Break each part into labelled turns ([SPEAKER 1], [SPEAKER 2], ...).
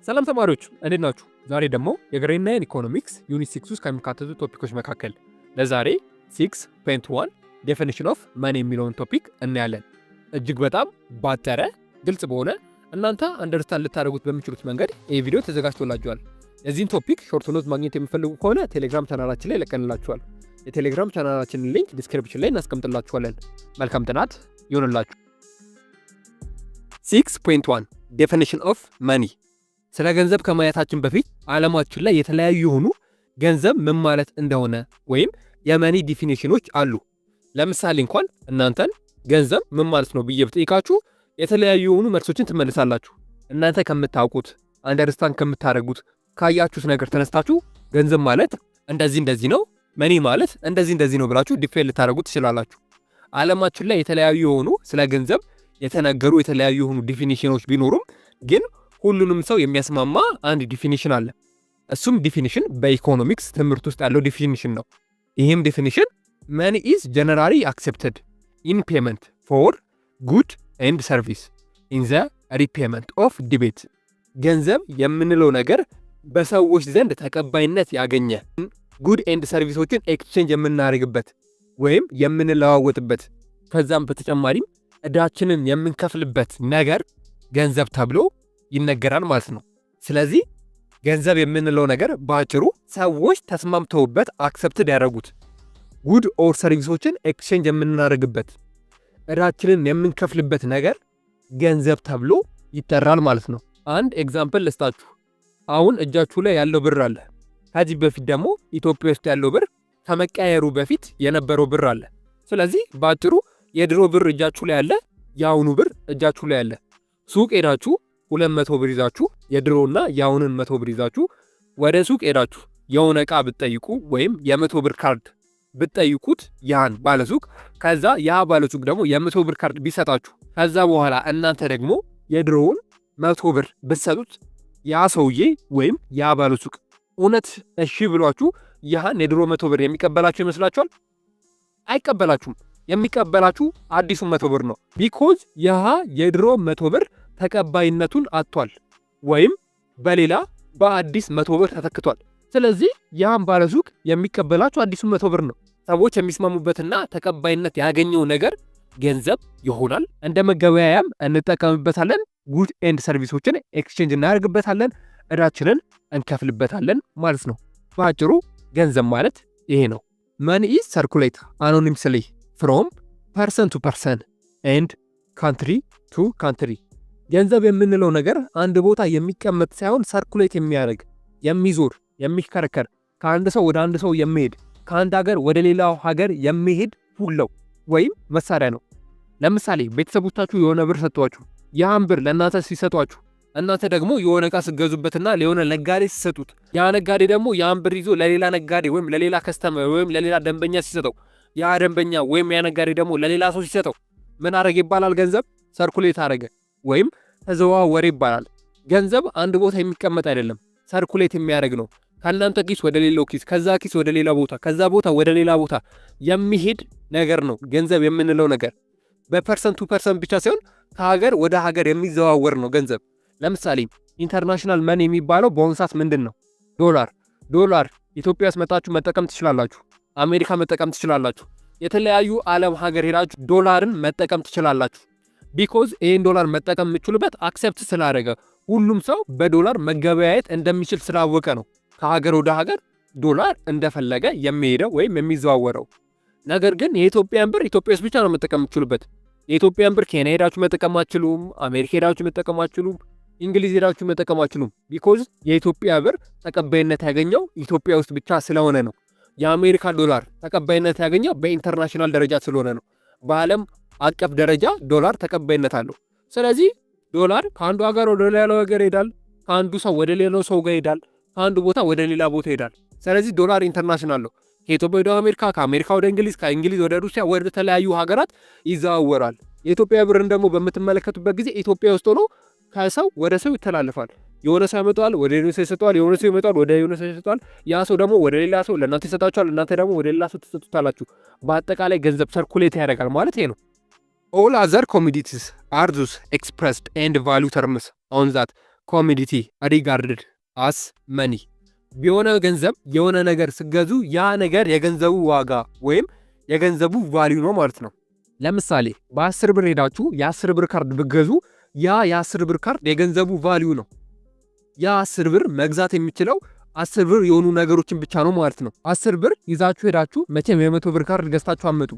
[SPEAKER 1] ሰላም ተማሪዎች እንዴት ናችሁ? ዛሬ ደግሞ የግሬድ 9 ኢኮኖሚክስ ዩኒት 6 ውስጥ ከሚካተቱ ቶፒኮች መካከል ለዛሬ 6.1 ዴፊኒሽን ኦፍ መኒ የሚለውን ቶፒክ እናያለን። እጅግ በጣም ባጠረ ግልጽ በሆነ እናንተ አንደርስታንድ ልታደርጉት በሚችሉት መንገድ ይህ ቪዲዮ ተዘጋጅቶላችኋል። የዚህን ቶፒክ ሾርት ኖት ማግኘት የሚፈልጉ ከሆነ ቴሌግራም ቻናላችን ላይ ለቀንላችኋል። የቴሌግራም ቻናላችንን ሊንክ ዲስክሪፕሽን ላይ እናስቀምጥላችኋለን። መልካም ጥናት ይሁንላችሁ። 6.1 ዴፊኒሽን ኦፍ መኒ። ስለ ገንዘብ ከማየታችን በፊት ዓለማችን ላይ የተለያዩ የሆኑ ገንዘብ ምን ማለት እንደሆነ ወይም የመኒ ዲፊኒሽኖች አሉ። ለምሳሌ እንኳን እናንተን ገንዘብ ምን ማለት ነው ብዬ ብጠይቃችሁ የተለያዩ የሆኑ መልሶችን ትመልሳላችሁ። እናንተ ከምታውቁት አንደርስታንድ ከምታደርጉት ካያችሁት ነገር ተነስታችሁ ገንዘብ ማለት እንደዚህ ነው፣ መኒ ማለት እንደዚህ ነው ብላችሁ ዲፌን ልታደርጉት ትችላላችሁ። ዓለማችን ላይ የተለያዩ የሆኑ ስለ ገንዘብ የተነገሩ የተለያዩ የሆኑ ዲፊኒሽኖች ቢኖሩም ግን ሁሉንም ሰው የሚያስማማ አንድ ዲፊኒሽን አለ። እሱም ዲፊኒሽን በኢኮኖሚክስ ትምህርት ውስጥ ያለው ዲፊኒሽን ነው። ይህም ዲፊኒሽን መኒ ኢዝ ጀነራሊ አክሴፕትድ ኢን ፔመንት ፎር ጉድ ኤንድ ሰርቪስ ኢን ዘ ሪፔመንት ኦፍ ዲቤት። ገንዘብ የምንለው ነገር በሰዎች ዘንድ ተቀባይነት ያገኘ ጉድ ኤንድ ሰርቪሶችን ኤክስቼንጅ የምናደርግበት ወይም የምንለዋወጥበት ከዛም በተጨማሪም ዕዳችንን የምንከፍልበት ነገር ገንዘብ ተብሎ ይነገራል ማለት ነው። ስለዚህ ገንዘብ የምንለው ነገር በአጭሩ ሰዎች ተስማምተውበት አክሰፕትድ ያደረጉት ጉድ ኦር ሰርቪሶችን ኤክስቼንጅ የምናደርግበት ዕዳችንን የምንከፍልበት ነገር ገንዘብ ተብሎ ይጠራል ማለት ነው። አንድ ኤግዛምፕል ልስጣችሁ። አሁን እጃችሁ ላይ ያለው ብር አለ። ከዚህ በፊት ደግሞ ኢትዮጵያ ውስጥ ያለው ብር ከመቀየሩ በፊት የነበረው ብር አለ። ስለዚህ በአጭሩ የድሮ ብር እጃችሁ ላይ አለ፣ የአሁኑ ብር እጃችሁ ላይ አለ። ሱቅ ሄዳችሁ 200 ብር ይዛችሁ የድሮና የአሁንን 100 ብር ይዛችሁ ወደ ሱቅ ሄዳችሁ የሆነ ዕቃ ብትጠይቁ ወይም የ100 ብር ካርድ ብትጠይቁት ያን ባለሱቅ ከዛ ያ ባለሱቅ ደግሞ የ100 ብር ካርድ ቢሰጣችሁ ከዛ በኋላ እናንተ ደግሞ የድሮውን 100 ብር ብትሰጡት ያ ሰውዬ ወይም ያ ባለሱቅ እውነት እሺ ብሏችሁ ያን የድሮ 100 ብር የሚቀበላችሁ ይመስላችኋል? አይቀበላችሁም። የሚቀበላችሁ አዲሱ 100 ብር ነው። ቢኮዝ ያ የድሮ 100 ብር ተቀባይነቱን አጥቷል ወይም በሌላ በአዲስ 100 ብር ተተክቷል። ስለዚህ ያን ባለሱቅ የሚቀበላችሁ አዲሱ 100 ብር ነው። ሰዎች የሚስማሙበትና ተቀባይነት ያገኘው ነገር ገንዘብ ይሆናል። እንደ መገበያያም እንጠቀምበታለን። ጉድ ኤንድ ሰርቪሶችን ኤክስቼንጅ እናደርግበታለን፣ ዕዳችንን እንከፍልበታለን ማለት ነው። በአጭሩ ገንዘብ ማለት ይሄ ነው። መኒ ኢዝ ሰርኩሌት አኖኒምስሊ ፍሮም ፐርሰን ቱ ፐርሰን ኤንድ ካንትሪ ቱ ካንትሪ። ገንዘብ የምንለው ነገር አንድ ቦታ የሚቀመጥ ሳይሆን ሰርኩሌት የሚያደርግ የሚዞር የሚከረከር ከአንድ ሰው ወደ አንድ ሰው የሚሄድ ከአንድ ሀገር ወደ ሌላው ሀገር የሚሄድ ሁለው ወይም መሳሪያ ነው። ለምሳሌ ቤተሰቦቻችሁ የሆነ ብር ሰጥቷችሁ ያን ብር ለእናንተ ሲሰጧችሁ እናንተ ደግሞ የሆነ ዕቃ ስገዙበትና ለሆነ ነጋዴ ሲሰጡት ያ ነጋዴ ደግሞ ያን ብር ይዞ ለሌላ ነጋዴ ወይም ለሌላ ከስተመር ወይም ለሌላ ደንበኛ ሲሰጠው ያ ደንበኛ ወይም ያ ነጋዴ ደግሞ ለሌላ ሰው ሲሰጠው ምን አረገ ይባላል? ገንዘብ ሰርኩሌት አረገ ወይም ተዘዋወረ ይባላል። ገንዘብ አንድ ቦታ የሚቀመጥ አይደለም፣ ሰርኩሌት የሚያደርግ ነው። ከእናንተ ኪስ ወደ ሌላው ኪስ፣ ከዛ ኪስ ወደ ሌላ ቦታ፣ ከዛ ቦታ ወደ ሌላ ቦታ የሚሄድ ነገር ነው ገንዘብ የምንለው ነገር። በፐርሰን ቱ ፐርሰን ብቻ ሳይሆን ከሀገር ወደ ሀገር የሚዘዋወር ነው ገንዘብ። ለምሳሌ ኢንተርናሽናል መኒ የሚባለው በአሁኑ ሰዓት ምንድን ነው? ዶላር ኢትዮጵያ ውስጥ መጣችሁ መጠቀም ትችላላችሁ። አሜሪካ መጠቀም ትችላላችሁ። የተለያዩ ዓለም ሀገር ሄዳችሁ ዶላርን መጠቀም ትችላላችሁ። ቢኮዝ ይህን ዶላር መጠቀም የምችሉበት አክሴፕት ስላደረገ ሁሉም ሰው በዶላር መገበያየት እንደሚችል ስላወቀ ነው ከሀገር ወደ ሀገር ዶላር እንደፈለገ የሚሄደው ወይም የሚዘዋወረው። ነገር ግን የኢትዮጵያን ብር ኢትዮጵያ ውስጥ ብቻ ነው መጠቀም የምችሉበት። የኢትዮጵያን ብር ኬንያ ሄዳችሁ መጠቀም አትችሉም። አሜሪካ ሄዳችሁ መጠቀም አትችሉም። እንግሊዝ ሄዳችሁ መጠቀም አትችሉም። ቢኮዝ የኢትዮጵያ ብር ተቀባይነት ያገኘው ኢትዮጵያ ውስጥ ብቻ ስለሆነ ነው። የአሜሪካ ዶላር ተቀባይነት ያገኘው በኢንተርናሽናል ደረጃ ስለሆነ ነው። በዓለም አቀፍ ደረጃ ዶላር ተቀባይነት አለው። ስለዚህ ዶላር ከአንዱ ሀገር ወደ ሌላው ሀገር ይሄዳል፣ ከአንዱ ሰው ወደ ሌላው ሰው ጋር ይሄዳል፣ ከአንዱ ቦታ ወደ ሌላ ቦታ ይሄዳል። ስለዚህ ዶላር ኢንተርናሽናል ነው። ከኢትዮጵያ ወደ አሜሪካ፣ ከአሜሪካ ወደ እንግሊዝ፣ ከእንግሊዝ ወደ ሩሲያ፣ ወደ ተለያዩ ሀገራት ይዘዋወራል። የኢትዮጵያ ብርን ደግሞ በምትመለከቱበት ጊዜ ኢትዮጵያ ውስጥ ሆኖ ከሰው ወደ ሰው ይተላለፋል። የሆነ ሰው ያመጣዋል፣ ወደ ሌላ ሰው ይሰጠዋል፣ የሆነ ሰው ይመጣል፣ ወደ ሌላ ሰው ይሰጠዋል። ያ ሰው ደግሞ ወደ ሌላ ሰው ለእናንተ ይሰጣችኋል፣ እናንተ ደግሞ ወደ ሌላ ሰው ትሰጡታላችሁ። በአጠቃላይ ገንዘብ ሰርኩሌት ያደርጋል ማለት ይሄ ነው። All other commodities are thus expressed and value terms on that ኮሚዲቲ ሪጋርድድ አስ መኒ። የሆነ ገንዘብ የሆነ ነገር ስገዙ ያ ነገር የገንዘቡ ዋጋ ወይም የገንዘቡ ቫልዩ ነው ማለት ነው። ለምሳሌ በ10 ብር ሄዳችሁ የ10 ብር ካርድ ብገዙ ያ የ10 ብር ካርድ የገንዘቡ ቫልዩ ነው። ያ 10 ብር መግዛት የሚችለው 10 ብር የሆኑ ነገሮችን ብቻ ነው ማለት ነው። 10 ብር ይዛችሁ ሄዳችሁ መቼም የ100 ብር ካርድ ገዝታችሁ አመጡ።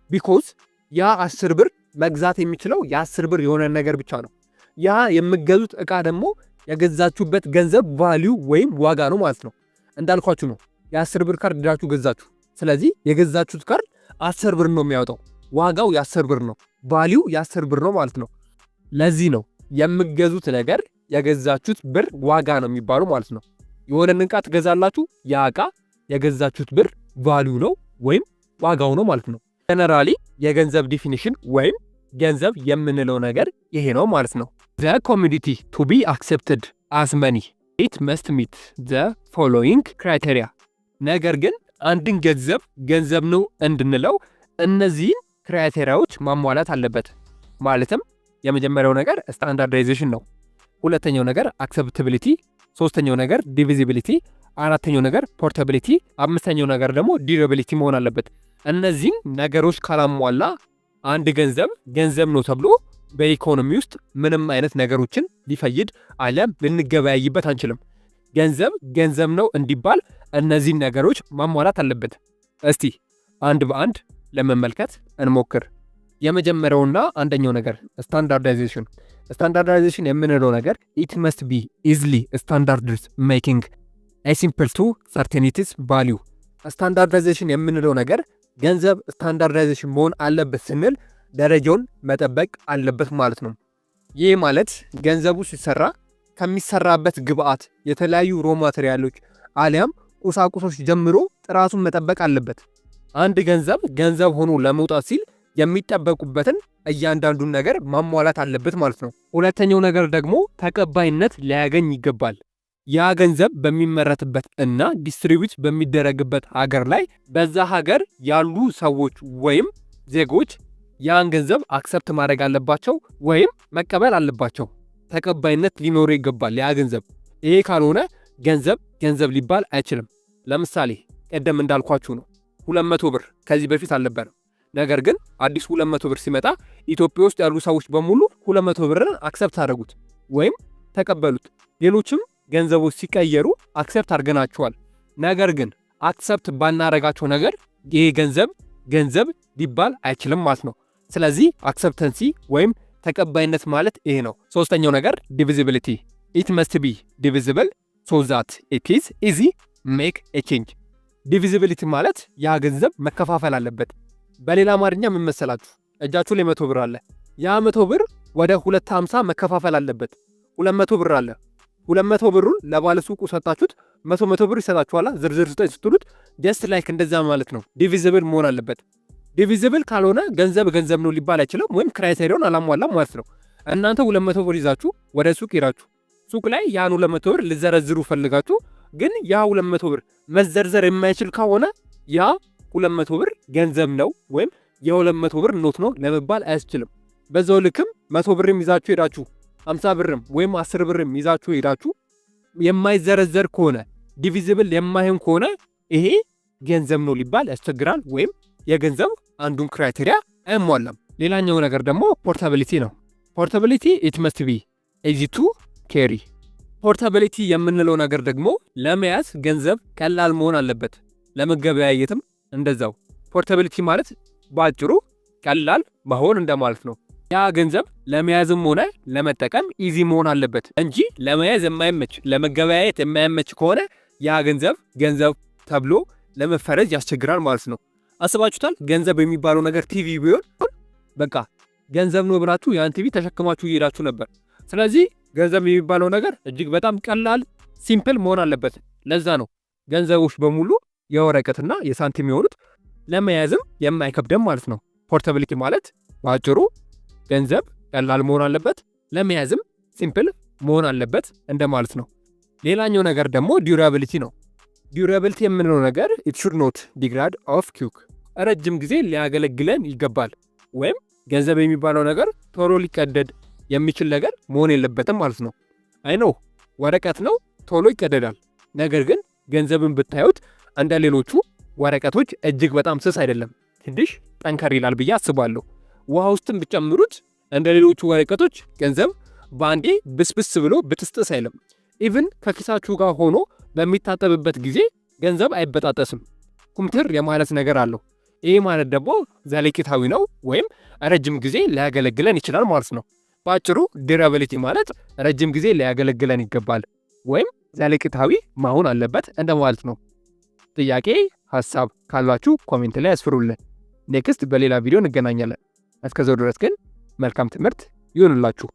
[SPEAKER 1] ቢኮዝ ያ 10 ብር መግዛት የሚችለው የ10 ብር የሆነ ነገር ብቻ ነው። ያ የምገዙት እቃ ደግሞ የገዛችሁበት ገንዘብ ቫልዩ ወይም ዋጋ ነው ማለት ነው። እንዳልኳችሁ ነው የ10 ብር ካርድ ሄዳችሁ ገዛችሁ። ስለዚህ የገዛችሁት ካርድ 10 ብር ነው የሚያወጣው። ዋጋው የ10 ብር ነው። ቫልዩ የ10 ብር ነው ማለት ነው። ለዚህ ነው የምገዙት ነገር የገዛችሁት ብር ዋጋ ነው የሚባለው ማለት ነው። የሆነን ዕቃ ትገዛላችሁ፣ ያ ዕቃ የገዛችሁት ብር ቫልዩ ነው ወይም ዋጋው ነው ማለት ነው። ጀነራሊ የገንዘብ ዲፊኒሽን ወይም ገንዘብ የምንለው ነገር ይሄ ነው ማለት ነው። ዘ ኮሚዲቲ ቱ ቢ አክሴፕትድ አስ መኒ ኢት መስት ሚት ዘ ፎሎዊንግ ክራይቴሪያ። ነገር ግን አንድን ገንዘብ ነው እንድንለው እነዚህን ክራይቴሪያዎች ማሟላት አለበት። ማለትም የመጀመሪያው ነገር ስታንዳርዳይዜሽን ነው። ሁለተኛው ነገር አክሰፕታቢሊቲ፣ ሶስተኛው ነገር ዲቪዚቢሊቲ፣ አራተኛው ነገር ፖርታቢሊቲ፣ አምስተኛው ነገር ደግሞ ዲዩራቢሊቲ መሆን አለበት። እነዚህን ነገሮች ካላሟላ አንድ ገንዘብ ነው ተብሎ በኢኮኖሚ ውስጥ ምንም አይነት ነገሮችን ሊፈይድ አለም ልንገበያይበት አንችልም። ገንዘብ ነው እንዲባል እነዚህን ነገሮች ማሟላት አለበት። እስቲ አንድ በአንድ ለመመልከት እንሞክር። የመጀመሪያውና አንደኛው ነገር ስታንዳርዳይዜሽን የምንለው ነገር ኢት መስት ቢ ኢዝሊ ስታንዳርድስ ሜኪንግ ኤ ሲምፕል ቱ ሰርቴኒቲስ ቫልዩ። ስታንዳርዳይዜሽን የምንለው ነገር ገንዘብ ስታንዳርዳይዜሽን መሆን አለበት ስንል ደረጃውን መጠበቅ አለበት ማለት ነው። ይህ ማለት ገንዘቡ ሲሰራ ከሚሰራበት ግብአት የተለያዩ ሮ ማቴሪያሎች አሊያም ቁሳቁሶች ጀምሮ ጥራቱን መጠበቅ አለበት። አንድ ገንዘብ ሆኖ ለመውጣት ሲል የሚጠበቁበትን እያንዳንዱን ነገር ማሟላት አለበት ማለት ነው። ሁለተኛው ነገር ደግሞ ተቀባይነት ሊያገኝ ይገባል። ያ ገንዘብ በሚመረትበት እና ዲስትሪቢዩት በሚደረግበት ሀገር ላይ በዛ ሀገር ያሉ ሰዎች ወይም ዜጎች ያን ገንዘብ አክሰፕት ማድረግ አለባቸው ወይም መቀበል አለባቸው። ተቀባይነት ሊኖረው ይገባል ያ ገንዘብ። ይሄ ካልሆነ ገንዘብ ሊባል አይችልም። ለምሳሌ ቀደም እንዳልኳችሁ ነው 200 ብር ከዚህ በፊት አልነበረም። ነገር ግን አዲስ 200 ብር ሲመጣ ኢትዮጵያ ውስጥ ያሉ ሰዎች በሙሉ 200 ብርን አክሰፕት አደረጉት ወይም ተቀበሉት። ሌሎችም ገንዘቦች ሲቀየሩ አክሰፕት አድርገናቸዋል። ነገር ግን አክሰፕት ባናረጋቸው ነገር ይሄ ገንዘብ ሊባል አይችልም ማለት ነው። ስለዚህ አክሰፕተንሲ ወይም ተቀባይነት ማለት ይሄ ነው። ሶስተኛው ነገር ዲቪዚቢሊቲ ኢት መስት ቢ ዲቪዚብል ሶ ዛት ኢት ኢዝ ኢዚ ሜክ ኤ ቼንጅ። ዲቪዚቢሊቲ ማለት ያ ገንዘብ መከፋፈል አለበት። በሌላ አማርኛ ምን መሰላችሁ? እጃችሁ ላይ 100 ብር አለ። ያ 100 ብር ወደ 250 መከፋፈል አለበት። 200 ብር አለ። 200 ብሩን ለባለ ሱቁ ሰጣችሁት 100 ብር ይሰጣችኋል። ዝርዝር ስጠኝ ስትሉት ጀስት ላይክ እንደዛ ማለት ነው። ዲቪዚብል መሆን አለበት። ዲቪዚብል ካልሆነ ገንዘብ ነው ሊባል አይችልም ወይም ክራይቴሪያውን አላሟላም ማለት ነው። እናንተ 200 ብር ይዛችሁ ወደ ሱቅ ሄዳችሁ ሱቅ ላይ ያን 200 ብር ልዘረዝሩ ፈልጋችሁ ግን ያ 200 ብር መዘርዘር የማይችል ከሆነ ያ 200 ብር ገንዘብ ነው ወይም የ200 ብር ኖት ነው ለመባል አያስችልም። በዛው ልክም 100 ብርም ይዛችሁ ሄዳችሁ 50 ብርም ወይም 10 ብርም ይዛችሁ ሄዳችሁ የማይዘረዘር ከሆነ ዲቪዚብል የማይሆን ከሆነ ይሄ ገንዘብ ነው ሊባል ያስቸግራል ወይም የገንዘብ አንዱን ክራይቴሪያ አያሟላም። ሌላኛው ነገር ደግሞ ፖርታቢሊቲ ነው። ፖርታቢሊቲ ኢት መስት ቢ ኢዚ ቱ ኬሪ። ፖርታቢሊቲ የምንለው ነገር ደግሞ ለመያዝ ገንዘብ ቀላል መሆን አለበት፣ ለመገበያየትም እንደዛው። ፖርታቢሊቲ ማለት በአጭሩ ቀላል መሆን እንደማለት ነው። ያ ገንዘብ ለመያዝም ሆነ ለመጠቀም ኢዚ መሆን አለበት እንጂ ለመያዝ የማይመች ለመገበያየት የማይመች ከሆነ ያ ገንዘብ ተብሎ ለመፈረጅ ያስቸግራል ማለት ነው። አስባችሁታል? ገንዘብ የሚባለው ነገር ቲቪ ቢሆን በቃ ገንዘብ ነው ብላችሁ ያን ቲቪ ተሸክማችሁ እየሄዳችሁ ነበር። ስለዚህ ገንዘብ የሚባለው ነገር እጅግ በጣም ቀላል ሲምፕል መሆን አለበት። ለዛ ነው ገንዘቦች በሙሉ የወረቀትና የሳንቲም የሆኑት ለመያዝም የማይከብደም ማለት ነው። ፖርታቢሊቲ ማለት በአጭሩ ገንዘብ ቀላል መሆን አለበት፣ ለመያዝም ሲምፕል መሆን አለበት እንደማለት ነው። ሌላኛው ነገር ደግሞ ዲዩራቢሊቲ ነው። ዲዩራቢሊቲ የምንለው ነገር ኢት ሹድ ኖት ዲግራድ ኦፍ ኪክ፣ ረጅም ጊዜ ሊያገለግለን ይገባል። ወይም ገንዘብ የሚባለው ነገር ቶሎ ሊቀደድ የሚችል ነገር መሆን የለበትም ማለት ነው። አይ ነው ወረቀት ነው፣ ቶሎ ይቀደዳል። ነገር ግን ገንዘብን ብታዩት እንደ ሌሎቹ ወረቀቶች እጅግ በጣም ስስ አይደለም፣ ትንሽ ጠንከር ይላል ብዬ አስባለሁ። ውሃ ውስጥም ብጨምሩት እንደ ሌሎቹ ወረቀቶች ገንዘብ በአንዴ ብስብስ ብሎ ብጥስጥስ አይልም። ኢቭን ከኪሳችሁ ጋር ሆኖ በሚታጠብበት ጊዜ ገንዘብ አይበጣጠስም፣ ኩምትር የማለት ነገር አለው። ይህ ማለት ደግሞ ዘለቄታዊ ነው ወይም ረጅም ጊዜ ሊያገለግለን ይችላል ማለት ነው። በአጭሩ ዲራቢሊቲ ማለት ረጅም ጊዜ ሊያገለግለን ይገባል ወይም ዘለቄታዊ መሆን አለበት እንደማለት ነው። ጥያቄ፣ ሀሳብ ካላችሁ ኮሜንት ላይ ያስፍሩልን። ኔክስት በሌላ ቪዲዮ እንገናኛለን። እስከዛው ድረስ ግን መልካም ትምህርት ይሁንላችሁ።